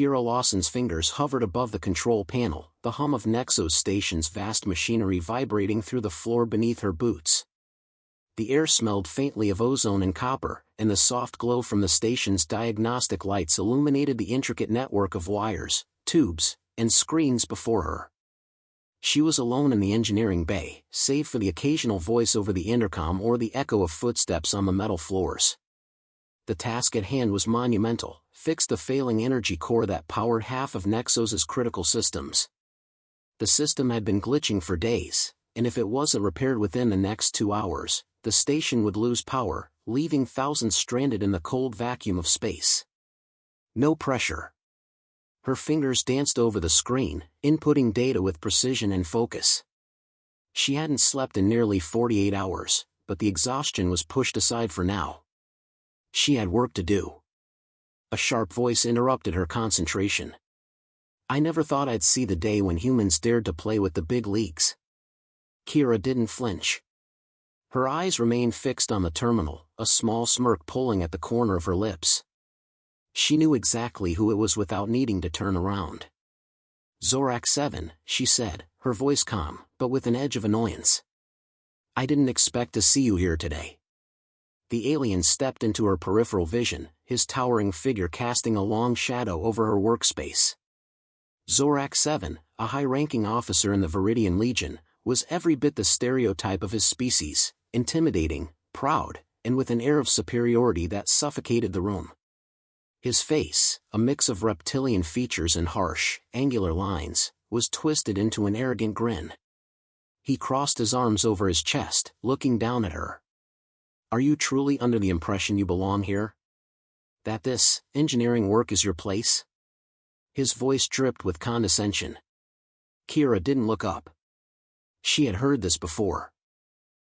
Kiera Lawson's fingers hovered above the control panel, the hum of Nexos Station's vast machinery vibrating through the floor beneath her boots. The air smelled faintly of ozone and copper, and the soft glow from the station's diagnostic lights illuminated the intricate network of wires, tubes, and screens before her. She was alone in the engineering bay, save for the occasional voice over the intercom or the echo of footsteps on the metal floors. The task at hand was monumental: fix the failing energy core that powered half of Nexos's critical systems. The system had been glitching for days, and if it wasn't repaired within the next 2 hours, the station would lose power, leaving thousands stranded in the cold vacuum of space. No pressure. Her fingers danced over the screen, inputting data with precision and focus. She hadn't slept in nearly 48 hours, but the exhaustion was pushed aside for now. She had work to do. A sharp voice interrupted her concentration. "I never thought I'd see the day when humans dared to play with the big leagues." Kiera didn't flinch. Her eyes remained fixed on the terminal, a small smirk pulling at the corner of her lips. She knew exactly who it was without needing to turn around. "Zorak 7, she said, her voice calm, but with an edge of annoyance. "I didn't expect to see you here today." The alien stepped into her peripheral vision, his towering figure casting a long shadow over her workspace. Zorak 7, a high-ranking officer in the Veridian Legion, was every bit the stereotype of his species: intimidating, proud, and with an air of superiority that suffocated the room. His face, a mix of reptilian features and harsh, angular lines, was twisted into an arrogant grin. He crossed his arms over his chest, looking down at her. "Are you truly under the impression you belong here? That this engineering work is your place?" His voice dripped with condescension. Kiera didn't look up. She had heard this before.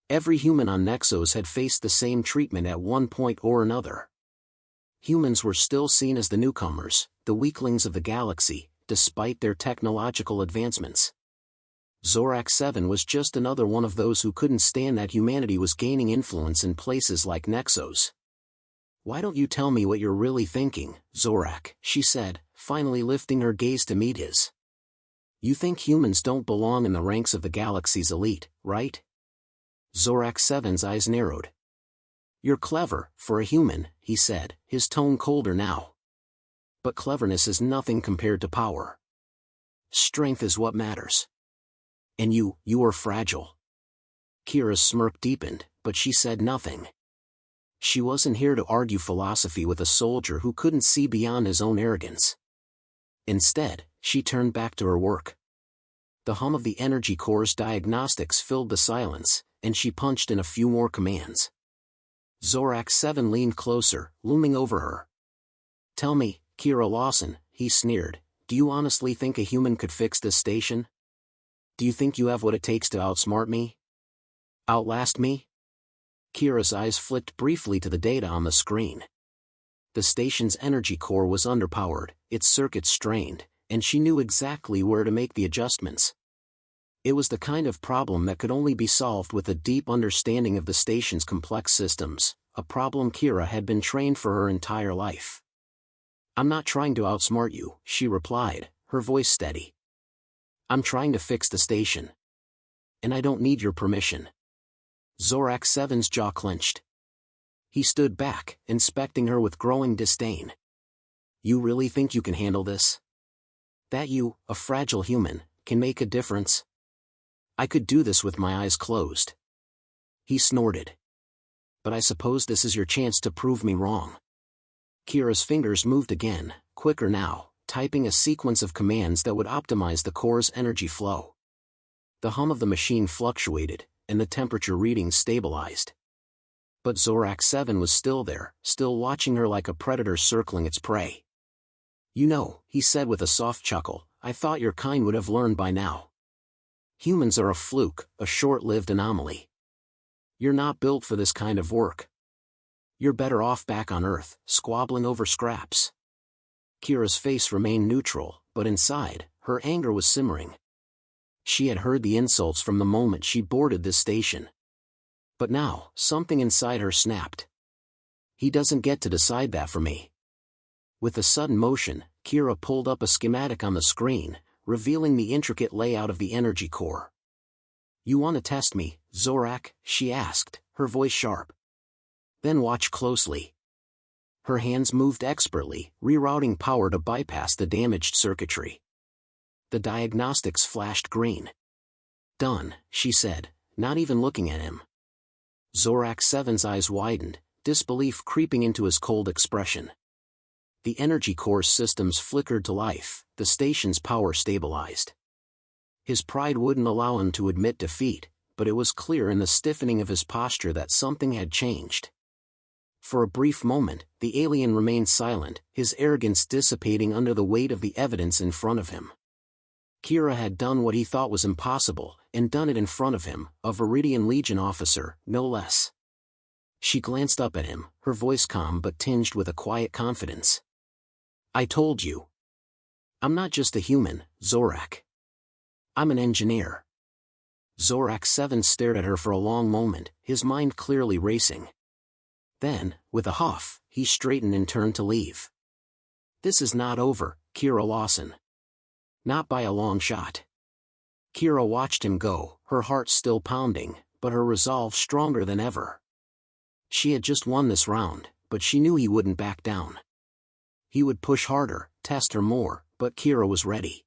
Every human on Nexos had faced the same treatment at one point or another. Humans were still seen as the newcomers, the weaklings of the galaxy, despite their technological advancements. Zorak 7 was just another one of those who couldn't stand that humanity was gaining influence in places like Nexos. "Why don't you tell me what you're really thinking, Zorak?" she said, finally lifting her gaze to meet his. "You think humans don't belong in the ranks of the galaxy's elite, right?" Zorak 7's eyes narrowed. "You're clever, for a human," he said, his tone colder now. "But cleverness is nothing compared to power. Strength is what matters. And you are fragile." Kiera's smirk deepened, but she said nothing. She wasn't here to argue philosophy with a soldier who couldn't see beyond his own arrogance. Instead, she turned back to her work. The hum of the energy core's diagnostics filled the silence, and she punched in a few more commands. Zorak 7 leaned closer, looming over her. "Tell me, Kiera Lawson," he sneered, "do you honestly think a human could fix this station? Do you think you have what it takes to outsmart me? Outlast me?" Kiera's eyes flicked briefly to the data on the screen. The station's energy core was underpowered, its circuits strained, and she knew exactly where to make the adjustments. It was the kind of problem that could only be solved with a deep understanding of the station's complex systems, a problem Kiera had been trained for her entire life. "I'm not trying to outsmart you," she replied, her voice steady. "I'm trying to fix the station. And I don't need your permission." Zorak 7's jaw clenched. He stood back, inspecting her with growing disdain. "You really think you can handle this? That you, a fragile human, can make a difference? I could do this with my eyes closed." He snorted. "But I suppose this is your chance to prove me wrong." Kiera's fingers moved again, quicker now, typing a sequence of commands that would optimize the core's energy flow. The hum of the machine fluctuated, and the temperature readings stabilized. But Zorak 7 was still there, still watching her like a predator circling its prey. "You know," he said with a soft chuckle, "I thought your kind would have learned by now. Humans are a fluke, a short-lived anomaly. You're not built for this kind of work. You're better off back on Earth, squabbling over scraps." Kiera's face remained neutral, but inside, her anger was simmering. She had heard the insults from the moment she boarded this station. But now, something inside her snapped. "He doesn't get to decide that for me." With a sudden motion, Kiera pulled up a schematic on the screen, revealing the intricate layout of the energy core. "You want to test me, Zorak?" she asked, her voice sharp. "Then watch closely." Her hands moved expertly, rerouting power to bypass the damaged circuitry. The diagnostics flashed green. "Done," she said, not even looking at him. Zorak 7's eyes widened, disbelief creeping into his cold expression. The energy core's systems flickered to life, the station's power stabilized. His pride wouldn't allow him to admit defeat, but it was clear in the stiffening of his posture that something had changed. For a brief moment, the alien remained silent, his arrogance dissipating under the weight of the evidence in front of him. Kiera had done what he thought was impossible, and done it in front of him, a Veridian Legion officer, no less. She glanced up at him, her voice calm but tinged with a quiet confidence. "I told you. I'm not just a human, Zorak. I'm an engineer." Zorak 7 stared at her for a long moment, his mind clearly racing. Then, with a huff, he straightened and turned to leave. "This is not over, Kiera Lawson. Not by a long shot." Kiera watched him go, her heart still pounding, but her resolve stronger than ever. She had just won this round, but she knew he wouldn't back down. He would push harder, test her more, but Kiera was ready.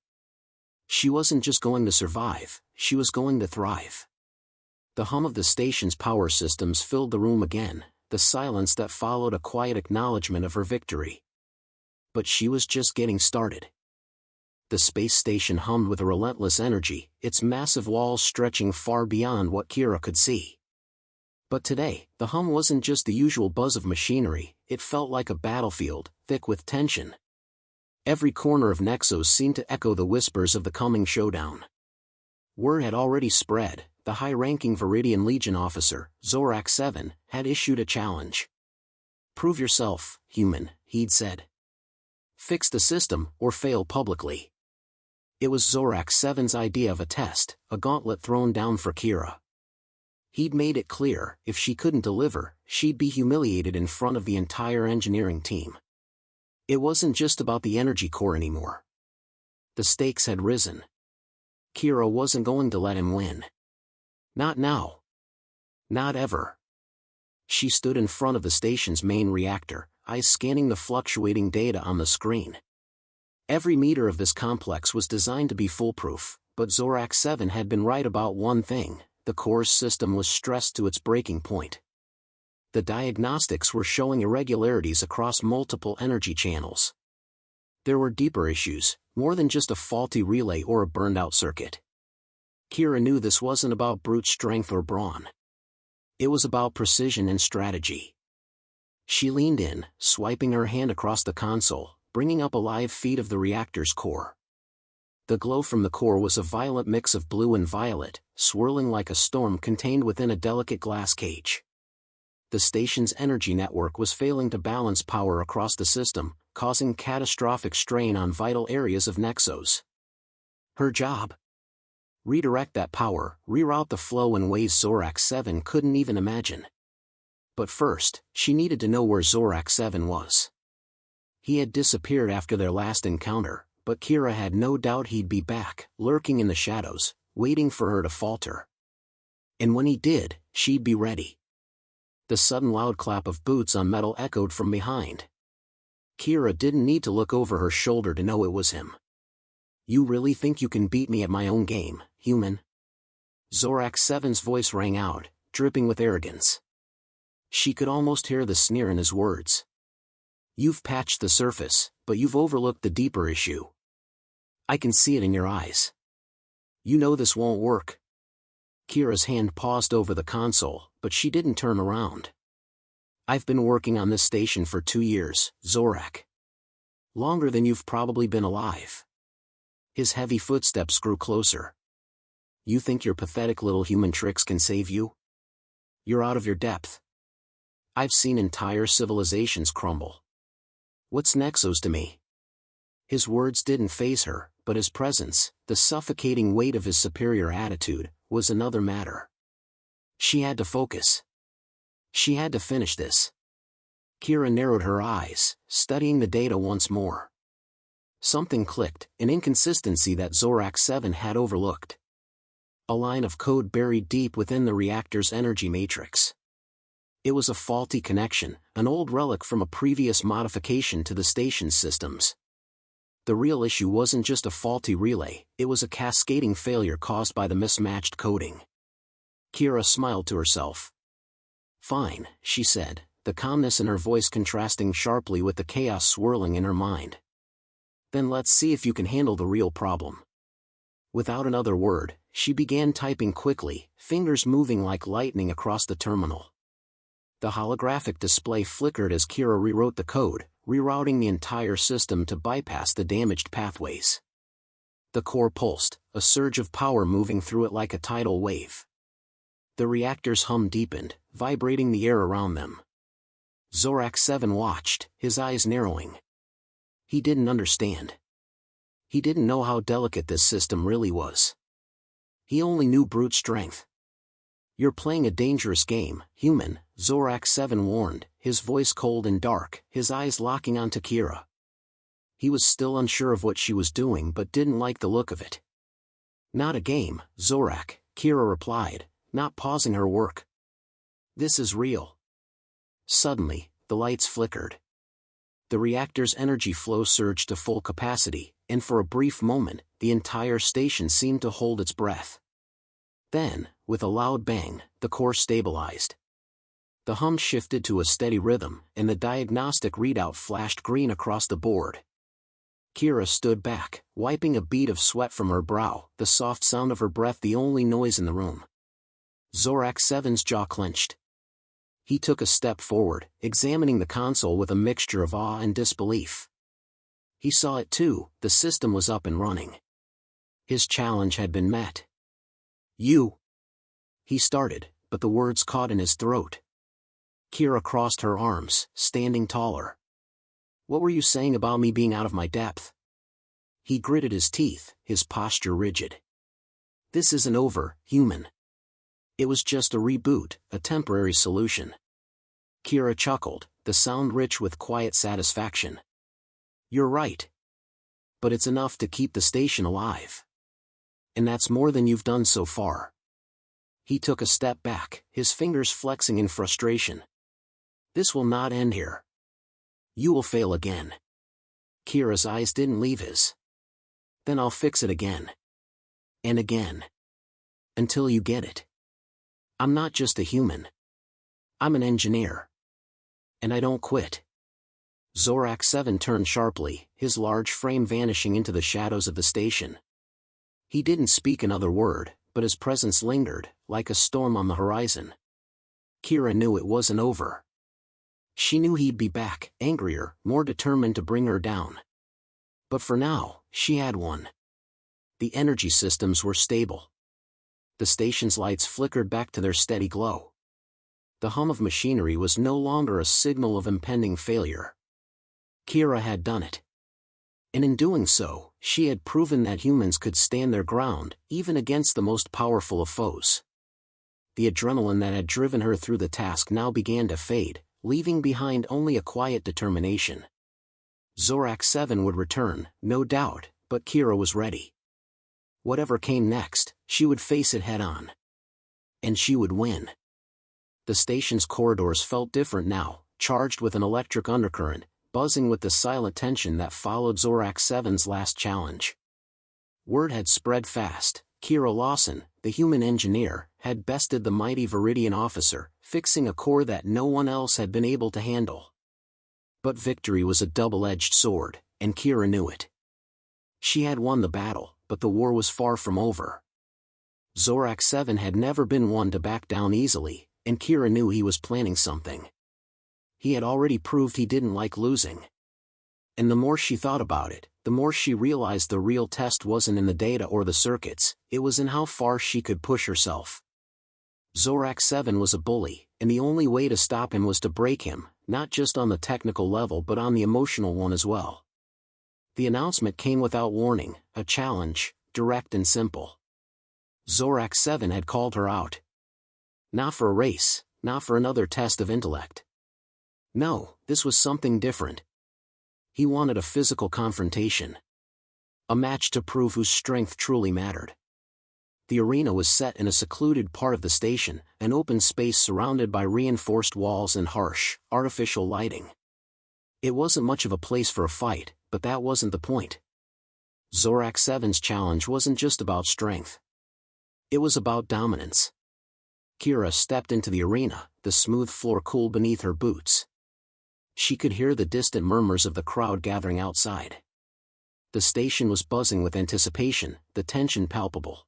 She wasn't just going to survive, she was going to thrive. The hum of the station's power systems filled the room again, the silence that followed a quiet acknowledgement of her victory. But she was just getting started. The space station hummed with a relentless energy, its massive walls stretching far beyond what Kiera could see. But today, the hum wasn't just the usual buzz of machinery, it felt like a battlefield, thick with tension. Every corner of Nexos seemed to echo the whispers of the coming showdown. Word had already spread, the high-ranking Veridian Legion officer, Zorak 7, had issued a challenge. "Prove yourself, human," he'd said. "Fix the system, or fail publicly." It was Zorak 7's idea of a test, a gauntlet thrown down for Kiera. He'd made it clear, if she couldn't deliver, she'd be humiliated in front of the entire engineering team. It wasn't just about the energy core anymore. The stakes had risen. Kiera wasn't going to let him win. Not now. Not ever. She stood in front of the station's main reactor, eyes scanning the fluctuating data on the screen. Every meter of this complex was designed to be foolproof, but Zorak 7 had been right about one thing: the core's system was stressed to its breaking point. The diagnostics were showing irregularities across multiple energy channels. There were deeper issues, more than just a faulty relay or a burned-out circuit. Kiera knew this wasn't about brute strength or brawn. It was about precision and strategy. She leaned in, swiping her hand across the console, bringing up a live feed of the reactor's core. The glow from the core was a violent mix of blue and violet, swirling like a storm contained within a delicate glass cage. The station's energy network was failing to balance power across the system, causing catastrophic strain on vital areas of Nexos. Her job? Redirect that power, reroute the flow in ways Zorak 7 couldn't even imagine. But first, she needed to know where Zorak 7 was. He had disappeared after their last encounter, but Kiera had no doubt he'd be back, lurking in the shadows, waiting for her to falter. And when he did, she'd be ready. The sudden loud clap of boots on metal echoed from behind. Kiera didn't need to look over her shoulder to know it was him. "You really think you can beat me at my own game, human?" Zorak 7's voice rang out, dripping with arrogance. She could almost hear the sneer in his words. "You've patched the surface, but you've overlooked the deeper issue. I can see it in your eyes. You know this won't work." Kiera's hand paused over the console, but she didn't turn around. "I've been working on this station for 2 years, Zorak. Longer than you've probably been alive." His heavy footsteps grew closer. "You think your pathetic little human tricks can save you? You're out of your depth. I've seen entire civilizations crumble. What's Nexos to me?" His words didn't faze her, but his presence, the suffocating weight of his superior attitude, was another matter. She had to focus. She had to finish this. Kiera narrowed her eyes, studying the data once more. Something clicked, an inconsistency that Zorak-7 had overlooked. A line of code buried deep within the reactor's energy matrix. It was a faulty connection, an old relic from a previous modification to the station's systems. The real issue wasn't just a faulty relay, it was a cascading failure caused by the mismatched coding. Kiera smiled to herself. "Fine," she said, the calmness in her voice contrasting sharply with the chaos swirling in her mind. "Then let's see if you can handle the real problem." Without another word, she began typing quickly, fingers moving like lightning across the terminal. The holographic display flickered as Kiera rewrote the code, rerouting the entire system to bypass the damaged pathways. The core pulsed, a surge of power moving through it like a tidal wave. The reactor's hum deepened, vibrating the air around them. Zorak-7 watched, his eyes narrowing. He didn't understand. He didn't know how delicate this system really was. He only knew brute strength. "You're playing a dangerous game, human," Zorak-7 warned, his voice cold and dark, his eyes locking onto Kiera. He was still unsure of what she was doing but didn't like the look of it. "Not a game, Zorak," Kiera replied, not pausing her work. "This is real." Suddenly, the lights flickered. The reactor's energy flow surged to full capacity, and for a brief moment, the entire station seemed to hold its breath. Then, with a loud bang, the core stabilized. The hum shifted to a steady rhythm, and the diagnostic readout flashed green across the board. Kiera stood back, wiping a bead of sweat from her brow, the soft sound of her breath the only noise in the room. Zorak-7's jaw clenched. He took a step forward, examining the console with a mixture of awe and disbelief. He saw it too, the system was up and running. His challenge had been met. "You..." He started, but the words caught in his throat. Kiera crossed her arms, standing taller. "What were you saying about me being out of my depth?" He gritted his teeth, his posture rigid. "This isn't over, human. It was just a reboot, a temporary solution." Kiera chuckled, the sound rich with quiet satisfaction. "You're right. But it's enough to keep the station alive. And that's more than you've done so far." He took a step back, his fingers flexing in frustration. "This will not end here. You will fail again." Kiera's eyes didn't leave his. "Then I'll fix it again. And again. Until you get it. I'm not just a human. I'm an engineer. And I don't quit." Zorak-7 turned sharply, his large frame vanishing into the shadows of the station. He didn't speak another word, but his presence lingered, like a storm on the horizon. Kiera knew it wasn't over. She knew he'd be back, angrier, more determined to bring her down. But for now, she had one. The energy systems were stable. The station's lights flickered back to their steady glow. The hum of machinery was no longer a signal of impending failure. Kiera had done it. And in doing so, she had proven that humans could stand their ground, even against the most powerful of foes. The adrenaline that had driven her through the task now began to fade, leaving behind only a quiet determination. Zorak-7 would return, no doubt, but Kiera was ready. Whatever came next, she would face it head-on. And she would win. The station's corridors felt different now, charged with an electric undercurrent, buzzing with the silent tension that followed Zorak-7's last challenge. Word had spread fast. Kiera Lawson, the human engineer, had bested the mighty Veridian officer, fixing a core that no one else had been able to handle. But victory was a double-edged sword, and Kiera knew it. She had won the battle, but the war was far from over. Zorak-7 had never been one to back down easily, and Kiera knew he was planning something. He had already proved he didn't like losing. And the more she thought about it, the more she realized the real test wasn't in the data or the circuits, it was in how far she could push herself. Zorak-7 was a bully, and the only way to stop him was to break him, not just on the technical level but on the emotional one as well. The announcement came without warning, a challenge, direct and simple. Zorak-7 had called her out. Not for a race, not for another test of intellect. No, this was something different. He wanted a physical confrontation. A match to prove whose strength truly mattered. The arena was set in a secluded part of the station, an open space surrounded by reinforced walls and harsh, artificial lighting. It wasn't much of a place for a fight, but that wasn't the point. Zorak 7's challenge wasn't just about strength. It was about dominance. Kiera stepped into the arena, the smooth floor cool beneath her boots. She could hear the distant murmurs of the crowd gathering outside. The station was buzzing with anticipation, the tension palpable.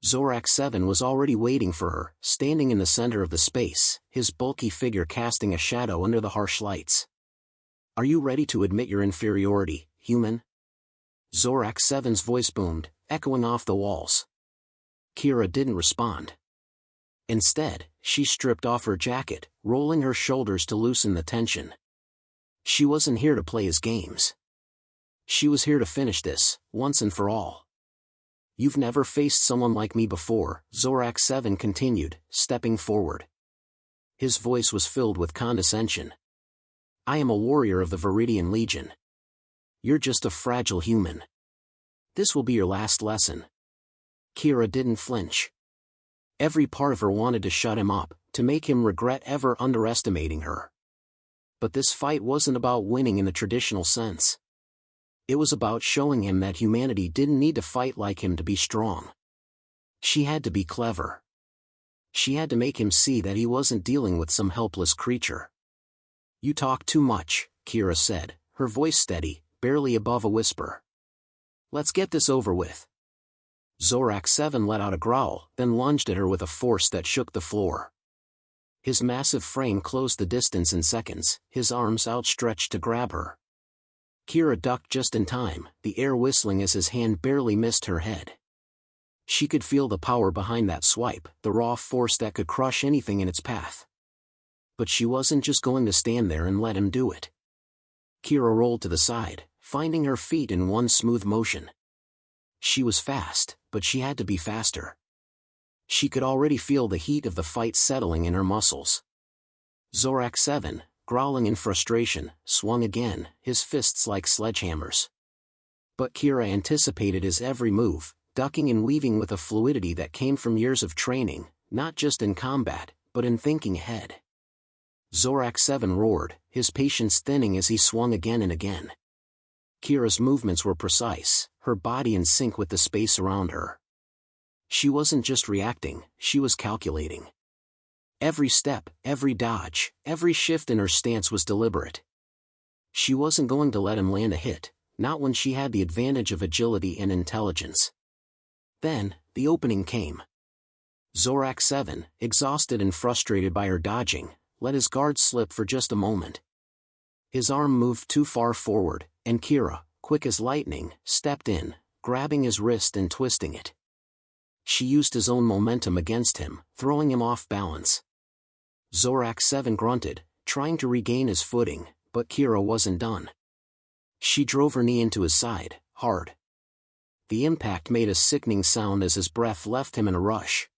Zorak 7 was already waiting for her, standing in the center of the space, his bulky figure casting a shadow under the harsh lights. "Are you ready to admit your inferiority, human?" Zorak 7's voice boomed, echoing off the walls. Kiera didn't respond. Instead, she stripped off her jacket, rolling her shoulders to loosen the tension. She wasn't here to play his games. She was here to finish this, once and for all. "You've never faced someone like me before," Zorak 7 continued, stepping forward. His voice was filled with condescension. "I am a warrior of the Veridian Legion. You're just a fragile human. This will be your last lesson." Kiera didn't flinch. Every part of her wanted to shut him up, to make him regret ever underestimating her. But this fight wasn't about winning in the traditional sense. It was about showing him that humanity didn't need to fight like him to be strong. She had to be clever. She had to make him see that he wasn't dealing with some helpless creature. "You talk too much," Kiera said, her voice steady, barely above a whisper. "Let's get this over with." Zorak 7 let out a growl, then lunged at her with a force that shook the floor. His massive frame closed the distance in seconds, his arms outstretched to grab her. Kiera ducked just in time, the air whistling as his hand barely missed her head. She could feel the power behind that swipe, the raw force that could crush anything in its path. But she wasn't just going to stand there and let him do it. Kiera rolled to the side, finding her feet in one smooth motion. She was fast, but she had to be faster. She could already feel the heat of the fight settling in her muscles. Zorak 7, growling in frustration, swung again, his fists like sledgehammers. But Kiera anticipated his every move, ducking and weaving with a fluidity that came from years of training, not just in combat, but in thinking ahead. Zorak 7 roared, his patience thinning as he swung again and again. Kiera's movements were precise, her body in sync with the space around her. She wasn't just reacting, she was calculating. Every step, every dodge, every shift in her stance was deliberate. She wasn't going to let him land a hit, not when she had the advantage of agility and intelligence. Then, the opening came. Zorak 7, exhausted and frustrated by her dodging, let his guard slip for just a moment. His arm moved too far forward, and Kiera, quick as lightning, stepped in, grabbing his wrist and twisting it. She used his own momentum against him, throwing him off balance. Zorak 7 grunted, trying to regain his footing, but Kiera wasn't done. She drove her knee into his side, hard. The impact made a sickening sound as his breath left him in a rush.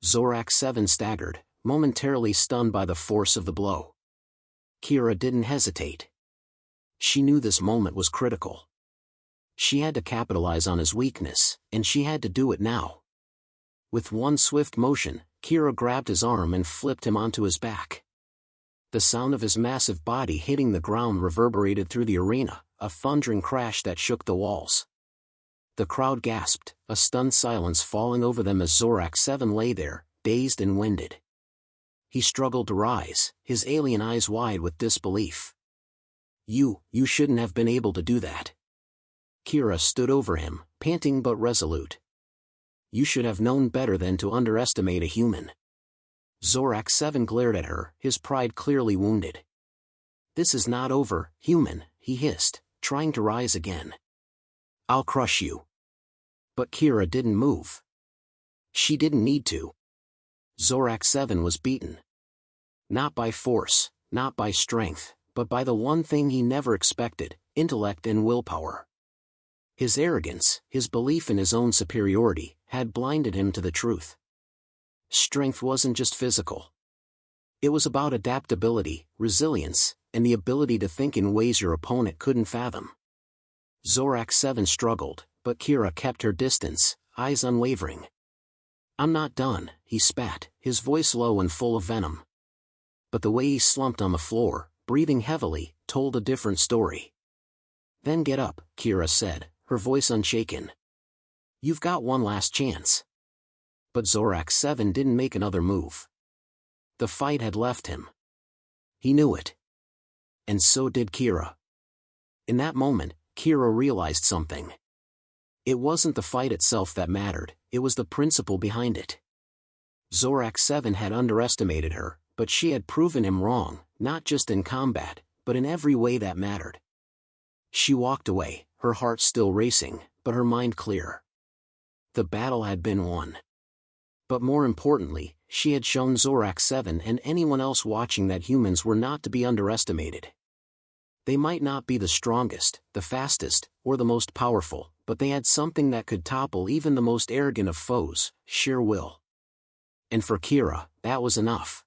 Zorak 7 staggered, momentarily stunned by the force of the blow. Kiera didn't hesitate. She knew this moment was critical. She had to capitalize on his weakness, and she had to do it now. With one swift motion, Kiera grabbed his arm and flipped him onto his back. The sound of his massive body hitting the ground reverberated through the arena, a thundering crash that shook the walls. The crowd gasped, a stunned silence falling over them as Zorak 7 lay there, dazed and winded. He struggled to rise, his alien eyes wide with disbelief. You shouldn't have been able to do that." Kiera stood over him, panting but resolute. "You should have known better than to underestimate a human." Zorak 7 glared at her, his pride clearly wounded. "This is not over, human," he hissed, trying to rise again. "I'll crush you." But Kiera didn't move. She didn't need to. Zorak 7 was beaten. Not by force, not by strength, but by the one thing he never expected, intellect and willpower. His arrogance, his belief in his own superiority, had blinded him to the truth. Strength wasn't just physical. It was about adaptability, resilience, and the ability to think in ways your opponent couldn't fathom. Zorak 7 struggled, but Kiera kept her distance, eyes unwavering. "I'm not done," he spat, his voice low and full of venom. But the way he slumped on the floor, breathing heavily, told a different story. "Then get up," Kiera said, her voice unshaken. "You've got one last chance." But Zorak 7 didn't make another move. The fight had left him. He knew it. And so did Kiera. In that moment, Kiera realized something. It wasn't the fight itself that mattered, it was the principle behind it. Zorak 7 had underestimated her, but she had proven him wrong, not just in combat, but in every way that mattered. She walked away, her heart still racing, but her mind clear. The battle had been won. But more importantly, she had shown Zorak 7 and anyone else watching that humans were not to be underestimated. They might not be the strongest, the fastest, or the most powerful, but they had something that could topple even the most arrogant of foes: sheer will. And for Kiera, that was enough.